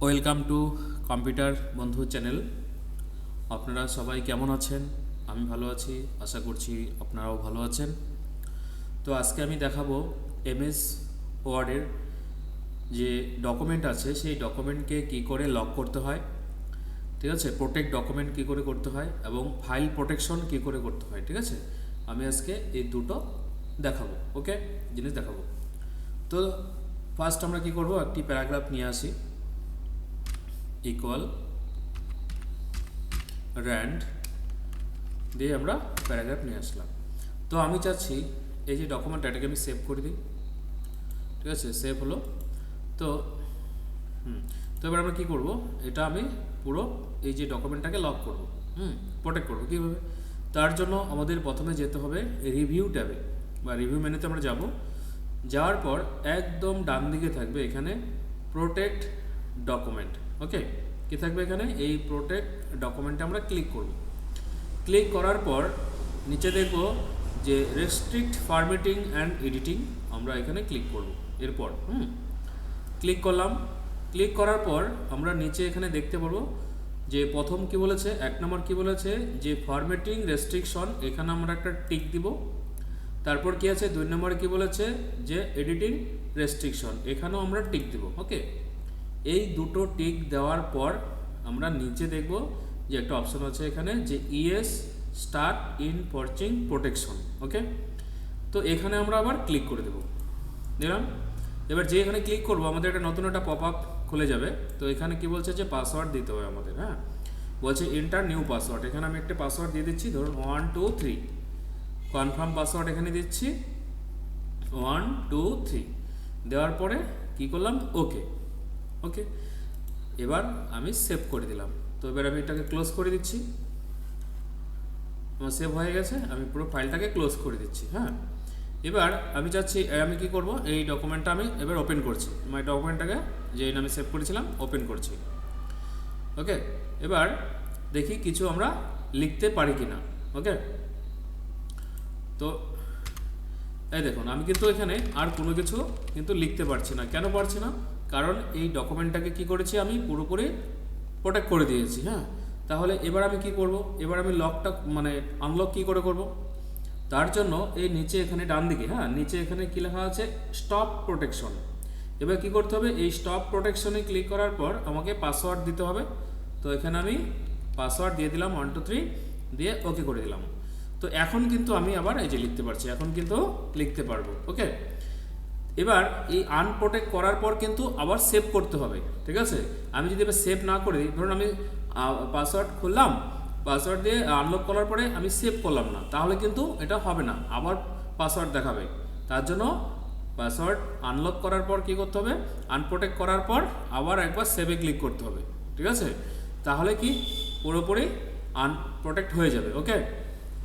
Welcome to computer বন্ধু channel. আপনারা সবাই কেমন আছেন? আমি ভালো আছি, আশা করছি আপনারাও ভালো আছেন। তো আজকে আমি দেখাবো এমএস ওয়ার্ডের যে ডকুমেন্ট আছে সেই ডকুমেন্টকে কী করে লক করতে হয়, ঠিক আছে, প্রোটেক্ট ডকুমেন্ট কী করে করতে হয় এবং ফাইল প্রোটেকশন কী করে করতে হয়, ঠিক আছে। আমি আজকে এই দুটো দেখাবো, ওকে, জিনিস দেখাবো। তো ফার্স্ট আমরা কী করব, একটি প্যারাগ্রাফ নিয়ে আসি, ইকুয়াল র্যান্ড দিয়ে আমরা প্যারাগ্রাফ নিয়ে আসলাম। তো আমি চাচ্ছি এই যে ডকুমেন্ট এটাকে আমি সেভ করে দিই, ঠিক আছে, সেভ হলো। তো তো এবার আমরা কী করব, এটা আমি পুরো এই যে ডকুমেন্টটাকে লক করব, প্রোটেক্ট করবো কীভাবে। তার জন্য আমাদের প্রথমে যেতে হবে রিভিউ ট্যাবে বা রিভিউ মেনুতে আমরা যাব। যাওয়ার পর একদম ডান দিকে থাকবে এখানে প্রোটেক্ট ডকুমেন্ট, ওকে, কী থাকবে এখানে, এই প্রোটেক্ট ডকুমেন্টে আমরা ক্লিক করব। ক্লিক করার পর নিচে দেখব যে রেস্ট্রিক্ট ফরম্যাটিং অ্যান্ড এডিটিং, আমরা এখানে ক্লিক করব। এরপর ক্লিক করলাম। ক্লিক করার পর আমরা নিচে এখানে দেখতে পারবো যে প্রথম কি বলেছে, এক নম্বর কি বলেছে যে ফরম্যাটিং রেস্ট্রিকশন, এখানে আমরা একটা টিক দিব। তারপর কি আছে, দুই নম্বরে কি বলেছে যে এডিটিং রেস্ট্রিকশন, এখানেও আমরা টিক দিব, ওকে। এই দুটো টিক দেওয়ার পর আমরা নিচে দেখব যে একটা অপশন আছে এখানে যে ইএস স্টার্ট ইন পরচিং প্রোটেকশন, ওকে। তো এখানে আমরা আবার ক্লিক করে দেব, দিলাম। এবার যে এখানে ক্লিক করব আমাদের একটা নতুন একটা পপ আপ খুলে যাবে। তো এখানে কি বলছে যে পাসওয়ার্ড দিতে হবে আমাদের, হ্যাঁ, বলছে এন্টার নিউ পাসওয়ার্ড। এখানে আমি একটা পাসওয়ার্ড দিয়ে দিচ্ছি, ধরুন 1 2 3, কনফার্ম পাসওয়ার্ড এখানে দিচ্ছি 1 2 3, দেওয়ার পরে কি করলাম, ওকে, ওকে। এবার আমি সেভ করে দিলাম। তো এবার আমি এটাকে ক্লোজ করে দিচ্ছি, আমার সেভ হয়ে গেছে, আমি পুরো ফাইলটাকে ক্লোজ করে দিচ্ছি, হ্যাঁ। এবার আমি চাচ্ছি আমি কি করব, এই ডকুমেন্টটা আমি এবার ওপেন করছি, আমার ডকুমেন্টটাকে যে আমি সেভ করেছিলাম ওপেন করছি, ওকে। এবার দেখি কিছু আমরা লিখতে পারি কি না, ওকে। তো এই দেখুন আমি কিন্তু এখানে আর কোনো কিছু কিন্তু লিখতে পারছি না। কেন পারছি না? কারণ এই ডকুমেন্টটাকে কি করেছি, আমি পুরোপুরি প্রোটেক্ট করে দিয়েছি, হ্যাঁ। তাহলে এবার আমি কি করব, এবার আমি লকটা মানে আনলক কি করে করব, তার জন্য এই নিচে এখানে ডান দিকে, হ্যাঁ, নিচে এখানে কি লেখা আছে স্টপ প্রোটেকশন। এবার কি করতে হবে, এই স্টপ প্রোটেকশনে ক্লিক করার পর আমাকে পাসওয়ার্ড দিতে হবে। তো এখানে আমি পাসওয়ার্ড দিয়ে দিলাম 1 2 3 দিয়ে ওকে করে দিলাম। তো এখন কিন্তু আমি আবার এই যে লিখতে পারছি, এখন কিন্তু লিখতে পারবো, ওকে। এবার এই আনপ্রোটেক্ট করার পর কিন্তু আবার সেভ করতে হবে, ঠিক আছে। আমি যদি এবার সেভ না করে দিই, ধরুন আমি পাসওয়ার্ড খুললাম, পাসওয়ার্ড দিয়ে আনলক করার পরে আমি সেভ করলাম না, তাহলে কিন্তু এটা হবে না, আবার পাসওয়ার্ড দেখাবে। তার জন্য পাসওয়ার্ড আনলক করার পর কী করতে হবে, আনপ্রোটেক্ট করার পর আবার একবার সেভে ক্লিক করতে হবে, ঠিক আছে। তাহলে কি পুরোপুরি আনপ্রোটেক্ট হয়ে যাবে, ওকে।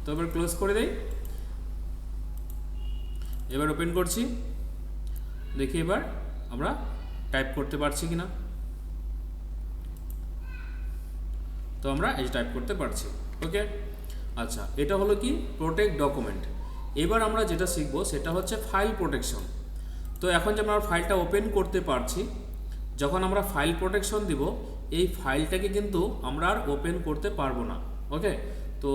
তো এবার ক্লোজ করে দেই, এবার ওপেন করছি, দেখি এবার আমরা টাইপ করতে পারছি কিনা। তো আমরা এই টাইপ করতে পারছি, ওকে। আচ্ছা, এটা হলো কি প্রোটেক্ট ডকুমেন্ট। এবার আমরা যেটা শিখবো সেটা হচ্ছে ফাইল প্রোটেকশন। তো এখন যে আমরা ফাইলটা ওপেন করতে পারছি, যখন আমরা ফাইল প্রোটেকশন দিব এই ফাইলটাকে কিন্তু আমরা আর ওপেন করতে পারবো না, ওকে। তো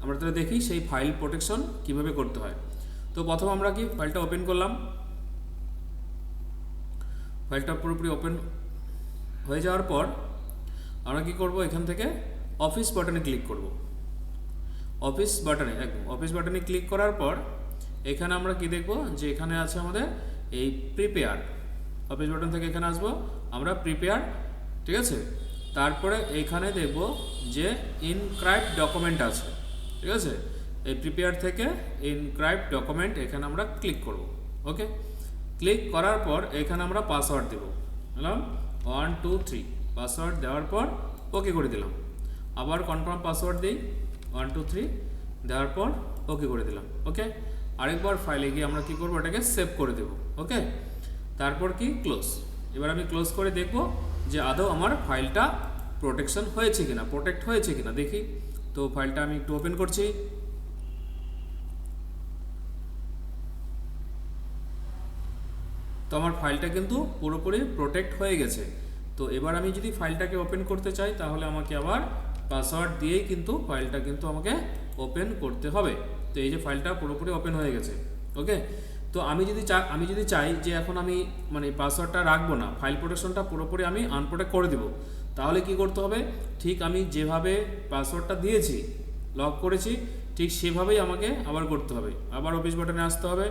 আমরা তাহলে দেখি সেই ফাইল প্রোটেকশন কিভাবে করতে হয়। তো প্রথম আমরা কি ফাইলটা ওপেন করলাম, ফাইলটা পুরোপুরি ওপেন হয়ে যাওয়ার পর আমরা কি করব, এখান থেকে অফিস বাটনে ক্লিক করব। অফিস বাটনে, একদম অফিস বাটনে ক্লিক করার পর এখানে আমরা কি দেখব যে এখানে আছে আমাদের এই প্রিপেয়ার। অফিস বাটন থেকে এখানে আসবো আমরা প্রিপেয়ার, ঠিক আছে। তারপরে এইখানে দেখব যে ইনক্রাইব্ড ডকুমেন্ট আছে, ঠিক আছে। এই প্রিপেয়ার থেকে ইনক্রাইব্ড ডকুমেন্ট এখানে আমরা ক্লিক করব, ওকে। ক্লিক করার পর এখানে আমরা পাসওয়ার্ড দেব, বললাম 1 2 3, পাসওয়ার্ড দেওয়ার পর ওকে করে দিলাম। আবার কনফার্ম পাসওয়ার্ড দিই 1 2 3, দেওয়ার পর ওকে করে দিলাম, ওকে। আরেকবার ফাইলে গিয়ে আমরা কি করব, এটাকে সেভ করে দেব, ওকে। তারপর কি ক্লোজ। এবার আমি ক্লোজ করে দেখব যে আদৌ আমার ফাইলটা প্রোটেকশন হয়েছে কিনা, প্রোটেক্ট হয়েছে কিনা দেখি। তো ফাইলটা আমি একটু ওপেন করছি, তো আমার ফাইলটা কিন্তু পুরোপুরি প্রোটেক্ট হয়ে গেছে। তো এবার আমি যদি ফাইলটাকে ওপেন করতে চাই তাহলে আমাকে আবার পাসওয়ার্ড দিয়েই কিন্তু ফাইলটা কিন্তু আমাকে ওপেন করতে হবে। তো এই যে ফাইলটা পুরোপুরি ওপেন হয়ে গেছে। ওকে, তো আমি যদি চাই যে এখন আমি মানে পাসওয়ার্ডটা রাখবো না, ফাইল প্রোটেকশনটা পুরোপুরি আমি আনপ্রোটেক্ট করে দিব, তাহলে কি করতে হবে, ঠিক আমি যেভাবে পাসওয়ার্ডটা দিয়েছি, লক করেছি, ঠিক সেভাবেই আমাকে আবার করতে হবে। আবার অফিস বাটনে আসতে হবে,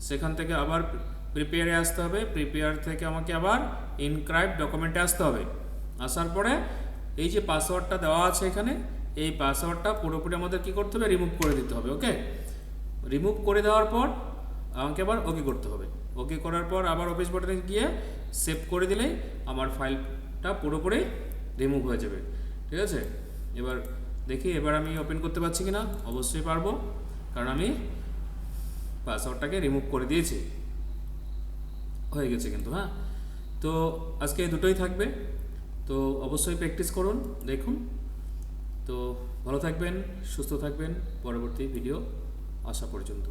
সেখান থেকে আবার প্রিপেয়ারে আসতে হবে, প্রিপেয়ার থেকে আমাকে আবার ইনক্রাইপ্ট ডকুমেন্টে আসতে হবে। আসার পরে এই যে পাসওয়ার্ডটা দেওয়া আছে এখানে, এই পাসওয়ার্ডটা পুরোপুরি আমাদের কী করতে হবে, রিমুভ করে দিতে হবে। ওকে, রিমুভ করে দেওয়ার পর আমাকে আবার ওকে করতে হবে। ওকে করার পর আবার অফিস বাটনে গিয়ে সেভ করে দিলেই আমার ফাইলটা পুরোপুরি রিমুভ হয়ে যাবে। ঠিক আছে, এবার দেখি এবার আমি ওপেন করতে পারছি কি না। অবশ্যই পারবো, কারণ আমি পাসওয়ার্ডটাকে রিমুভ করে দিয়েছি, হয়ে গেছে কিন্তু। হ্যাঁ, তো আজকে এই দুটোই থাকবে, তো অবশ্যই প্র্যাকটিস করুন, দেখুন। তো ভালো থাকবেন, সুস্থ থাকবেন, পরবর্তী ভিডিও আসা পর্যন্ত।